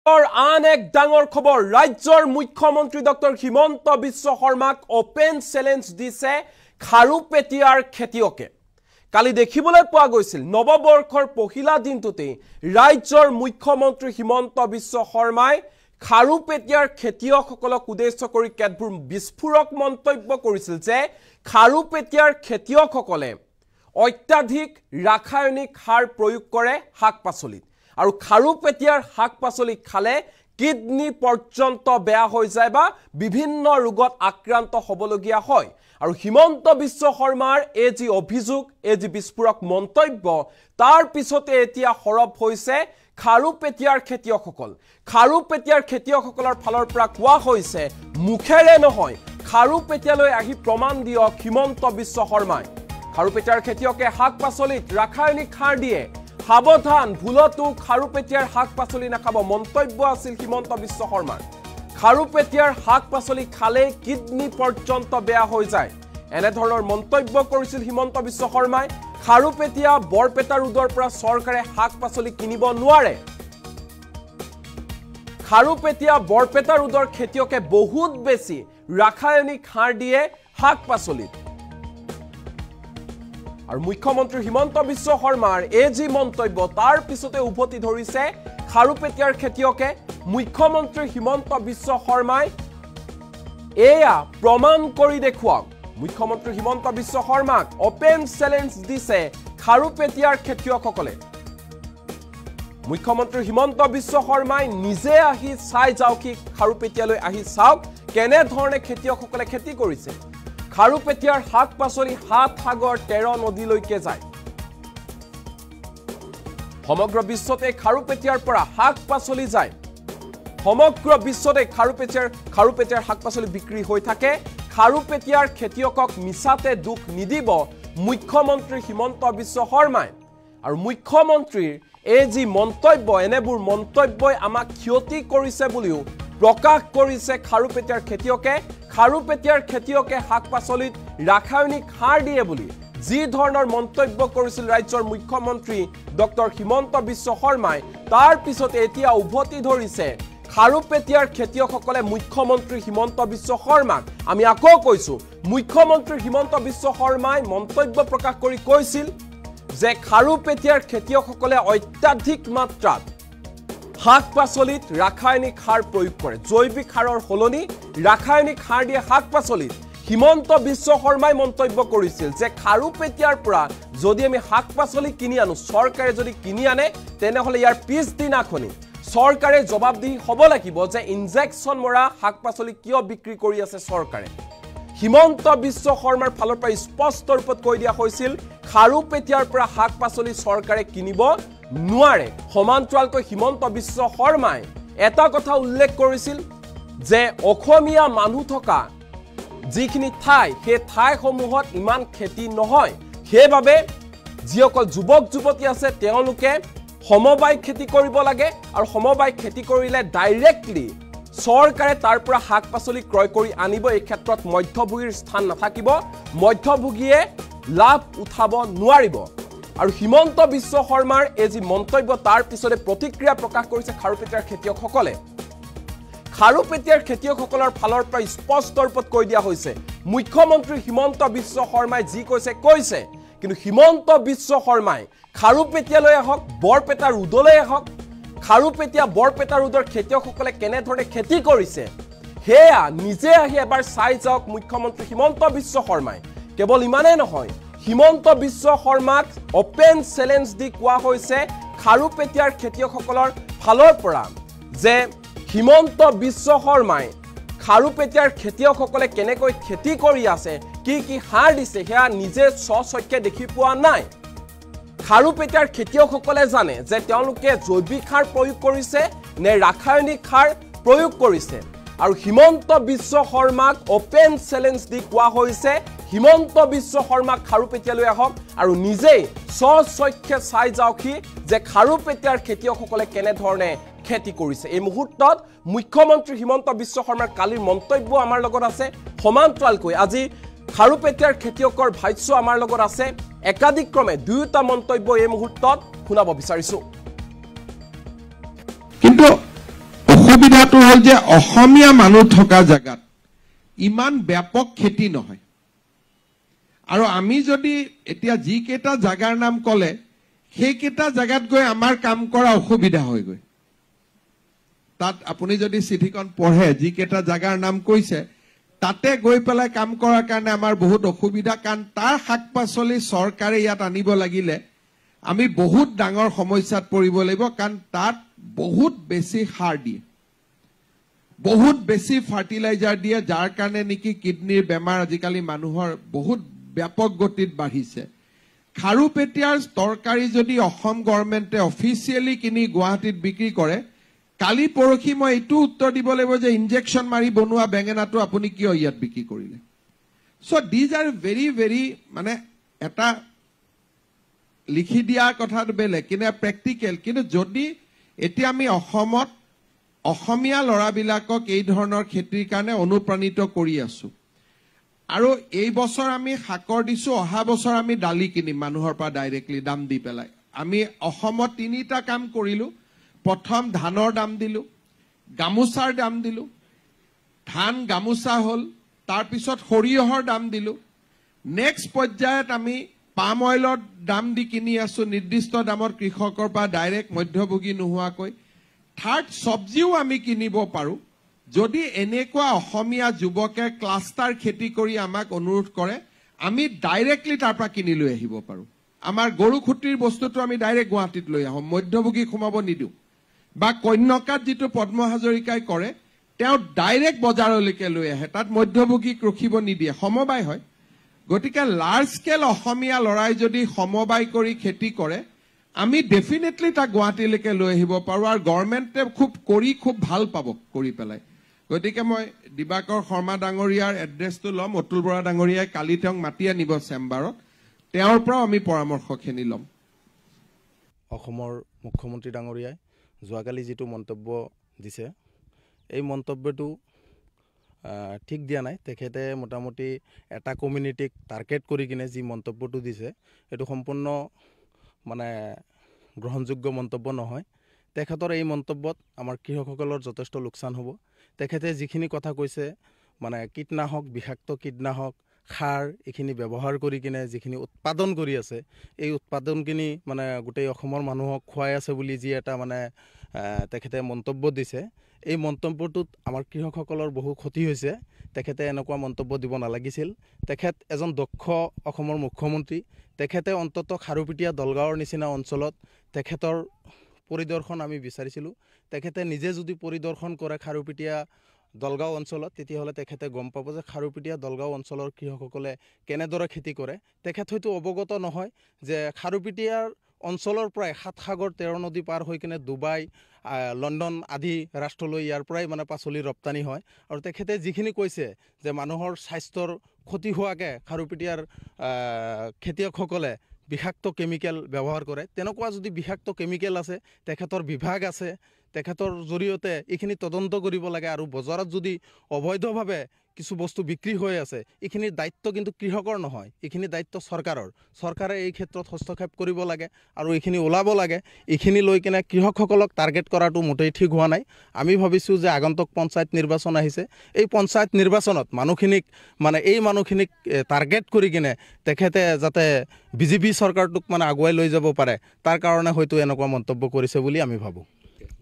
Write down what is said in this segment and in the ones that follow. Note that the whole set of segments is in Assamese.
আন এক ডাঙৰ খবৰ ৰাজ্যৰ মুখ্যমন্ত্ৰী ডক্টৰ হিমন্ত বিশ্ব শৰ্মাক ওপেন চ্যালেঞ্জ দিছে খাৰুপেটিয়াৰ খেতিয়কে কালি দেখিবলৈ পোৱা গৈছিল নৱবৰ্ষৰ পহিলা দিনটোতে ৰাজ্যৰ মুখ্যমন্ত্ৰী হিমন্ত বিশ্ব শৰ্মাই খাৰুপেটিয়াৰ খেতিয়কসকলক উদ্দেশ্য কৰি কেতবোৰ বিস্ফোৰক মন্তব্য কৰিছিল যে খাৰুপেটিয়াৰ খেতিয়কসকলে অত্যাধিক ৰাসায়নিক সাৰ প্ৰয়োগ কৰে শাক-পাচলিত আৰু খাৰুপেটিয়াৰ শাক-পাচলি খালে কিডনি পৰ্যন্ত বেয়া হৈ যায় বা বিভিন্ন ৰোগত আক্ৰান্ত হ'বলগীয়া হয় আৰু হিমন্ত বিশ্ব শৰ্মাৰ এই যি অভিযোগ এই যি বিস্ফোৰক মন্তব্য তাৰ পিছতে এতিয়া হৰব হৈছে খাৰুপেটিয়াৰ খেতিয়কসকলৰ ফালৰ পৰা কোৱা হৈছে মুখেৰে নহয় খাৰুপেটিয়ালৈ আহি প্ৰমাণ দিয়ক হিমন্ত বিশ্ব শৰ্মাই খাৰুপেটিয়াৰ খেতিয়কে শাক-পাচলিত ৰাসায়নিক সাৰ দিয়ে সাৱধান ভুলতো খাৰুপেটিয়াৰ শাক-পাচলি নাখাব মন্তব্য আছিল হিমন্ত বিশ্ব শৰ্মাৰ খাৰুপেটিয়াৰ শাক-পাচলি খালে কিডনি পৰ্যন্ত বেয়া হৈ যায় এনে ধৰণৰ মন্তব্য কৰিছিল হিমন্ত বিশ্ব শৰ্মাই খাৰুপেটিয়া বৰপেটা ৰোডৰ পৰা চৰকাৰে শাক-পাচলি কিনিব নোৱাৰে খাৰুপেটিয়া বৰপেটা ৰোডৰ খেতিয়কে বহুত বেছি ৰাসায়নিক সাৰ দিয়ে শাক-পাচলিত আৰু মুখ্যমন্ত্ৰী হিমন্ত বিশ্ব শৰ্মাৰ এই যি মন্তব্য তাৰ পিছতে উভতি ধৰিছে খাৰুপেটিয়াৰ খেতিয়কে মুখ্যমন্ত্ৰী হিমন্ত বিশ্ব শৰ্মাই এয়া প্ৰমাণ কৰি দেখুৱাওক মুখ্যমন্ত্ৰী হিমন্ত বিশ্ব শৰ্মাক ওপেন চ্যালেঞ্জ দিছে খাৰুপেটিয়াৰ খেতিয়কসকলে মুখ্যমন্ত্ৰী হিমন্ত বিশ্ব শৰ্মাই নিজে আহি চাই যাওক কি খাৰুপেটিয়ালৈ আহি চাওক কেনে ধৰণে খেতিয়কসকলে খেতি কৰিছে খাৰুপেটিয়াৰ শাক-পাচলি সাত সাগৰ 13 নদীলৈকে যায় সমগ্ৰ বিশ্বতে খাৰুপেটিয়াৰ পৰা শাক-পাচলি যায় সমগ্ৰ বিশ্বতে খাৰুপেটিয়াৰ শাক-পাচলি বিক্ৰী হৈ থাকে খাৰুপেটিয়াৰ খেতিয়কক মিছাতে দুখ নিদিব মুখ্যমন্ত্ৰী হিমন্ত বিশ্ব শৰ্মাই আৰু মুখ্যমন্ত্ৰীৰ এই যি মন্তব্য এনেবোৰ মন্তব্যই আমাক ক্ষতি কৰিছে বুলিও প্ৰকাশ কৰিছে খাৰুপেটিয়াৰ খেতিয়কে শাক-পাচলিত ৰাসায়নিক সাৰ দিয়ে বুলি যি ধৰণৰ মন্তব্য কৰিছিল ৰাজ্যৰ মুখ্যমন্ত্ৰী ডক্টৰ হিমন্ত বিশ্ব শৰ্মাই তাৰ পিছতে এতিয়া উভতি ধৰিছে খাৰুপেটিয়াৰ খেতিয়কসকলে মুখ্যমন্ত্ৰী হিমন্ত বিশ্ব শৰ্মাক আমি আকৌ কৈছো মুখ্যমন্ত্ৰী হিমন্ত বিশ্ব শৰ্মাই মন্তব্য প্ৰকাশ কৰি কৈছিল যে খাৰুপেটিয়াৰ খেতিয়কসকলে অত্যাধিক মাত্ৰাত শাক-পাচলিত ৰাসায়নিক সাৰ প্ৰয়োগ কৰে জৈৱিক সাৰৰ হলনি ৰাসায়নিক সাৰ দিয়ে শাক-পাচলিত হিমন্ত বিশ্ব শৰ্মাই মন্তব্য কৰিছিল যে খাৰুপেটিয়াৰ পৰা যদি আমি শাক-পাচলি কিনি আনো চৰকাৰে যদি কিনি আনে তেনেহলে ইয়াৰ পিছদিনাখনি চৰকাৰে জবাবদিহি হ'ব লাগিব যে ইনজেকচন মৰা শাক-পাচলি কিয় বিক্ৰী কৰি আছে চৰকাৰে হিমন্ত বিশ্ব শৰ্মাৰ ফালৰ পৰা স্পষ্ট ৰূপত কৈ দিয়া হৈছিল খাৰুপেটিয়াৰ পৰা শাক-পাচলি চৰকাৰে কিনিব নোৱাৰে সমান্তৰালকৈ হিমন্ত বিশ্ব শৰ্মাই এটা কথা উল্লেখ কৰিছিল যে অসমীয়া মানুহ থকা যিখিনি ঠাই সেই ঠাইসমূহত ইমান খেতি নহয় সেইবাবে যিসকল যুৱক যুৱতী আছে তেওঁলোকে সমবায় খেতি কৰিব লাগে আৰু সমবায় খেতি কৰিলে ডাইৰেক্টলি চৰকাৰে তাৰ পৰা শাক-পাচলি ক্ৰয় কৰি আনিব এই ক্ষেত্ৰত মধ্যভোগীৰ স্থান নাথাকিব মধ্যভোগীয়ে লাভ উঠাব নোৱাৰিব আৰু হিমন্ত বিশ্ব শৰ্মাৰ এই যি মন্তব্য তাৰ পিছতে প্ৰতিক্ৰিয়া প্ৰকাশ কৰিছে খাৰুপেটিয়াৰ খেতিয়কসকলে খাৰুপেটিয়াৰ খেতিয়কসকলৰ ফালৰ পৰা স্পষ্ট ৰূপত কৈ দিয়া হৈছে মুখ্যমন্ত্ৰী হিমন্ত বিশ্ব শৰ্মাই যি কৈছে কিন্তু হিমন্ত বিশ্ব শৰ্মাই খাৰুপেটিয়ালৈ আহক বৰপেটা ৰোডলৈ আহক খাৰুপেটিয়া বৰপেটা ৰোডৰ খেতিয়কসকলে কেনে ধৰণে খেতি কৰিছে হেয়া নিজে আহি এবাৰ চাই যাওক মুখ্যমন্ত্ৰী হিমন্ত বিশ্ব শৰ্মাই কেৱল ইমানেই নহয় হিমন্ত বিশ্ব শৰ্মাক ওপেন চ্যালেঞ্জ দি কোৱা হৈছে খাৰুপেটিয়াৰ খেতিয়কসকলৰ ফালৰ পৰা যে হিমন্ত বিশ্ব শৰ্মাই খাৰুপেটিয়াৰ খেতিয়কসকলে কেনেকৈ খেতি কৰি আছে কি সাৰ দিছে হেয়া নিজে স্বচক্ষে দেখি পোৱা নাই খাৰুপেটিয়াৰ খেতিয়কসকলে জানে যে তেওঁলোকে জৈৱিক সাৰ প্ৰয়োগ কৰিছে নে ৰাসায়নিক সাৰ প্ৰয়োগ কৰিছে আৰু হিমন্ত বিশ্ব শৰ্মাক ওপেন চ্যালেঞ্জ দি কোৱা হৈছে হিমন্ত বিশ্ব শৰ্মাক খাৰুপেটিয়ালৈ আহক আৰু নিজেই স্বচক্ষে চাই যাওক যে খাৰুপেটিয়াৰ খেতিয়কসকলে কেনে ধৰণে খেতি কৰিছে এই মুহূৰ্তত মুখ্যমন্ত্ৰী হিমন্ত বিশ্ব শৰ্মাৰ কালিৰ মন্তব্য আমাৰ লগত আছে সমান্তৰালকৈ আজি খাৰুপেটিয়াৰ খেতিয়কৰ ভাষ্য আমাৰ লগত আছে একাধিক্ৰমে দুয়োটা মন্তব্য এই মুহূৰ্তত শুনাব বিচাৰিছো কিন্তু কথাটো হ'ল যে অসমীয়া মানুহ থকা জায়গাত ইমান ব্যাপক খেতি নহয় আৰু আমি যদি এতিয়া যি কেইটা জাগাৰ নাম কলে সেই কেইটা জাগাত গৈ আমাৰ কাম কৰা অসুবিধা হৈ গৈ তাত আপুনি যদি চিঠিখন পঢ়ে যি কেইটা জাগাৰ নাম কৈছে তাতে গৈ পেলাই কাম কৰাৰ কাৰণে আমাৰ বহুত অসুবিধা কাৰণ তাৰ শাক-পাচলি চৰকাৰে ইয়াত আনিব লাগিলে আমি বহুত ডাঙৰ সমস্যাত পৰিব লাগিব কাৰণ তাত বহুত বেছি সাৰ দিয়ে বহুত বেছি ফাৰ্টিলাইজাৰ দিয়ে যাৰ কাৰণে নেকি কিডনিৰ বেমাৰ আজিকালি মানুহৰ বহুত ব্যাপক গতিত বাঢ়িছে খাৰুপেটিয়াৰ তৰকাৰী যদি অসম গভৰ্ণমেণ্টে অফিচিয়েলি কিনি গুৱাহাটীত বিক্ৰী কৰে কালি পৰখি মই এইটো উত্তৰ দিব লাগিব যে ইনজেকশন মাৰি বনোৱা বেঙেনাটো আপুনি কিয় ইয়াত বিক্ৰী কৰিলে so these are very very মানে এটা লিখি দিয়া কথাটো বেলেগ কিন্তু প্ৰেক্টিকেল কিন্তু যদি এতিয়া আমি অসমত অসমীয়া লৰাবিলাকক এই ধৰণৰ খেতিৰ কাৰণে অনুপ্ৰাণিত কৰি আছো আৰু এই বছৰ আমি শাকৰ দিছো অহা বছৰ আমি দালি কিনিম মানুহৰ পৰা ডাইৰেক্টলি দাম দি পেলাই আমি অসমত তিনিটা কাম কৰিলো প্ৰথম ধানৰ দাম দিলো গামুচাৰ দাম দিলো ধান গামুচা হল তাৰ পিছত সৰিয়হৰ দাম দিলো নেক্সট পৰ্যায়ত আমি পাম অইলৰ দাম দি কিনি আছো নিৰ্দিষ্ট দামত কৃষকৰ পৰা ডাইৰেক্ট মধ্যভোগী নোহোৱাকৈ থাৰ্ড সবজিও আমি কিনিব পাৰো যদি এনেকুৱা অসমীয়া যুৱকে ক্লাষ্টাৰ খেতি কৰি আমাক অনুৰোধ কৰে আমি ডাইৰেক্টলি তাৰ পৰা কিনি লৈ আহিব পাৰো আমাৰ গৰুখুটিৰ বস্তুটো আমি ডাইৰেক্ট গুৱাহাটীত লৈ আহোঁ মধ্যভোগী সোমাব নিদিও বা কন্যকাত যিটো পদ্ম হাজৰিকাই কৰে তেওঁ ডাইৰেক্ট বজাৰলৈকে লৈ আহে তাত মধ্যভোগীক ৰখিব নিদিয়ে সমবায় হয় গতিকে লাৰ্জ স্কেল অসমীয়া লৰাই যদি সমবায় কৰি খেতি কৰে আমি ডেফিনেটলি তাক গুৱাহাটীলৈকে লৈ আহিব পাৰো আৰু গভৰ্ণমেণ্টে খুব ভাল পাব কৰি পেলাই গতিকে মই দিবাকৰ শৰ্মা ডাঙৰীয়াৰ এড্ৰেছটো ল'ম অতুল বৰা ডাঙৰীয়াই কালি তেওঁক মাতি আনিব চেম্বাৰত তেওঁৰ পৰাও আমি পৰামৰ্শখিনি ল'ম অসমৰ মুখ্যমন্ত্ৰী ডাঙৰীয়াই যোৱাকালি যিটো মন্তব্য দিছে এই মন্তব্যটো ঠিক দিয়া নাই তেখেতে মোটামুটি এটা কমিউনিটিক টাৰ্গেট কৰি কিনে যি মন্তব্যটো দিছে এইটো সম্পূৰ্ণ মানে গ্ৰহণযোগ্য মন্তব্য নহয় তেখেতৰ এই মন্তব্যত আমাৰ কৃষকসকলৰ যথেষ্ট লোকচান হ'ব তেখেতে যিখিনি কথা কৈছে মানে কীটনাশক বিষাক্ত কীটনাশক সাৰ এইখিনি ব্যৱহাৰ কৰি কিনে যিখিনি উৎপাদন কৰি আছে এই উৎপাদনখিনি মানে গোটেই অসমৰ মানুহক খুৱাই আছে বুলি যি এটা মানে তেখেতে মন্তব্য দিছে এই মন্তব্যটোত আমাৰ কৃষকসকলৰ বহু ক্ষতি হৈছে তেখেতে এনেকুৱা মন্তব্য দিব নালাগিছিল তেখেত এজন দক্ষ অসমৰ মুখ্যমন্ত্ৰী তেখেতে অন্তত খাৰুপেটীয়া দলগাঁৱৰ নিচিনা অঞ্চলত তেখেতৰ পৰিদৰ্শন আমি বিচাৰিছিলোঁ তেখেতে নিজে যদি পৰিদৰ্শন কৰে খাৰুপেটীয়া দলগাঁও অঞ্চলত তেতিয়াহ'লে তেখেতে গম পাব যে খাৰুপেটীয়া দলগাঁও অঞ্চলৰ কৃষকসকলে কেনেদৰে খেতি কৰে তেখেত হয়তো অৱগত নহয় যে খাৰুপেটীয়াৰ অঞ্চলৰ পৰাই ৭ সাগৰ ১৩ নদী পাৰ হৈ কিনে ডুবাই লণ্ডন আদি ৰাষ্ট্ৰলৈ ইয়াৰ পৰাই মানে পাচলি ৰপ্তানি হয় আৰু তেখেতে যিখিনি কৈছে যে মানুহৰ স্বাস্থ্যৰ ক্ষতি হোৱাকৈ খাৰুপেটীয়াৰ খেতিয়কসকলে বিষাক্ত কেমিকেল ব্যৱহাৰ কৰে তেনেকুৱা যদি বিষাক্ত কেমিকেল আছে তেখেতৰ বিভাগ আছে তেখেতৰ জৰিয়তে এইখিনি তদন্ত কৰিব লাগে আৰু বজাৰত যদি অবৈধভাৱে কিছু বস্তু বিক্ৰী হৈ আছে এইখিনি দায়িত্ব কিন্তু কৃষকৰ নহয় এইখিনি দায়িত্ব চৰকাৰে এই ক্ষেত্ৰত হস্তক্ষেপ কৰিব লাগে আৰু এইখিনি ওলাব লাগে এইখিনি লৈ কিনে কৃষকসকলক টাৰ্গেট কৰাটো মোটেই ঠিক হোৱা নাই আমি ভাবিছোঁ যে আগন্তুক পঞ্চায়ত নিৰ্বাচন আহিছে এই পঞ্চায়ত নিৰ্বাচনত মানুহখিনিক টাৰ্গেট কৰি কিনে তেখেতে যাতে বিজেপি চৰকাৰটোক মানে আগুৱাই লৈ যাব পাৰে তাৰ কাৰণে হয়তো এনেকুৱা মন্তব্য কৰিছে বুলি আমি ভাবোঁ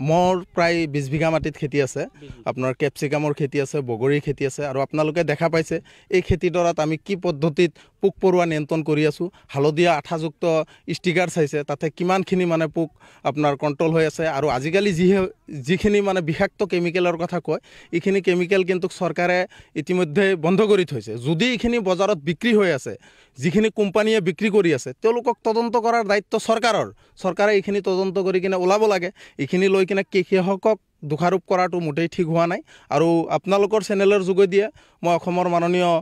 মোৰ প্ৰায় ২০ বিঘা মাটিত খেতি আছে আপোনাৰ কেপচিকামৰ খেতি আছে বগৰীৰ খেতি আছে আৰু আপোনালোকে দেখা পাইছে এই খেতিডৰাত আমি কি পদ্ধতিত পোক পৰুৱা নিয়ন্ত্ৰণ কৰি আছোঁ হালধীয়া আঠাযুক্ত ষ্টিকাৰ চাইছে তাতে কিমানখিনি মানে পোক আপোনাৰ কণ্ট্ৰল হৈ আছে আৰু আজিকালি যিখিনি মানে বিষাক্ত কেমিকেলৰ কথা কয় এইখিনি কেমিকেল কিন্তু চৰকাৰে ইতিমধ্যে বন্ধ কৰি থৈছে যদি এইখিনি বজাৰত বিক্ৰী হৈ আছে যিখিনি কোম্পানীয়ে বিক্ৰী কৰি আছে তেওঁলোকক তদন্ত কৰাৰ দায়িত্ব চৰকাৰে এইখিনি তদন্ত কৰি কিনে ওলাব লাগে এইখিনি লৈ কিনে কৃষকক দোষাৰোপ কৰাটো মোটেই ঠিক হোৱা নাই আৰু আপোনালোকৰ চেনেলৰ যোগেদিয়ে মই অসমৰ মাননীয়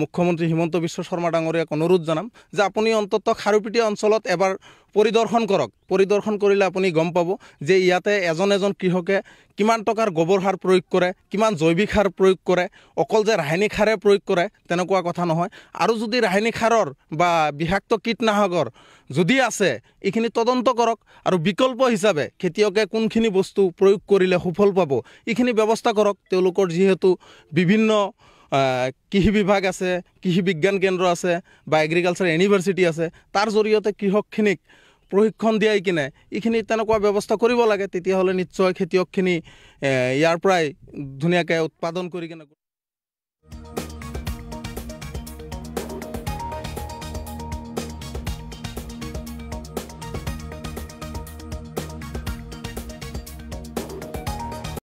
মুখ্যমন্ত্ৰী হিমন্ত বিশ্ব শৰ্মা ডাঙৰীয়াক অনুৰোধ জনাম যে আপুনি অন্ততঃ খাৰুপেটীয়া অঞ্চলত এবাৰ পৰিদৰ্শন কৰক। পৰিদৰ্শন কৰিলে আপুনি গম পাব যে ইয়াতে এজন কৃষকে কিমান টকাৰ গোবৰ সাৰ প্ৰয়োগ কৰে, কিমান জৈৱিক সাৰ প্ৰয়োগ কৰে। অকল যে ৰাসায়নিক সাৰে প্ৰয়োগ কৰে তেনেকুৱা কথা নহয়। আৰু যদি ৰাসায়নিক সাৰৰ বা বিষাক্ত কীটনাশকৰ যদি আছে এইখিনি তদন্ত কৰক, আৰু বিকল্প হিচাপে খেতিয়কে কোনখিনি বস্তু প্ৰয়োগ কৰিলে সুফল পাব এইখিনি ব্যৱস্থা কৰক। তেওঁলোকৰ যিহেতু বিভিন্ন কৃষি বিভাগ আছে, কৃষি বিজ্ঞান কেন্দ্ৰ আছে বা এগ্ৰিকালচাৰ ইউনিভাৰ্চিটি আছে, তাৰ জৰিয়তে কৃষকখিনিক প্ৰশিক্ষণ দিয়াই কিনে এইখিনি তেনেকুৱা ব্যৱস্থা কৰিব লাগে। তেতিয়াহ'লে নিশ্চয় খেতিয়কখিনি ইয়াৰ পৰাই ধুনীয়াকৈ উৎপাদন কৰি কিনে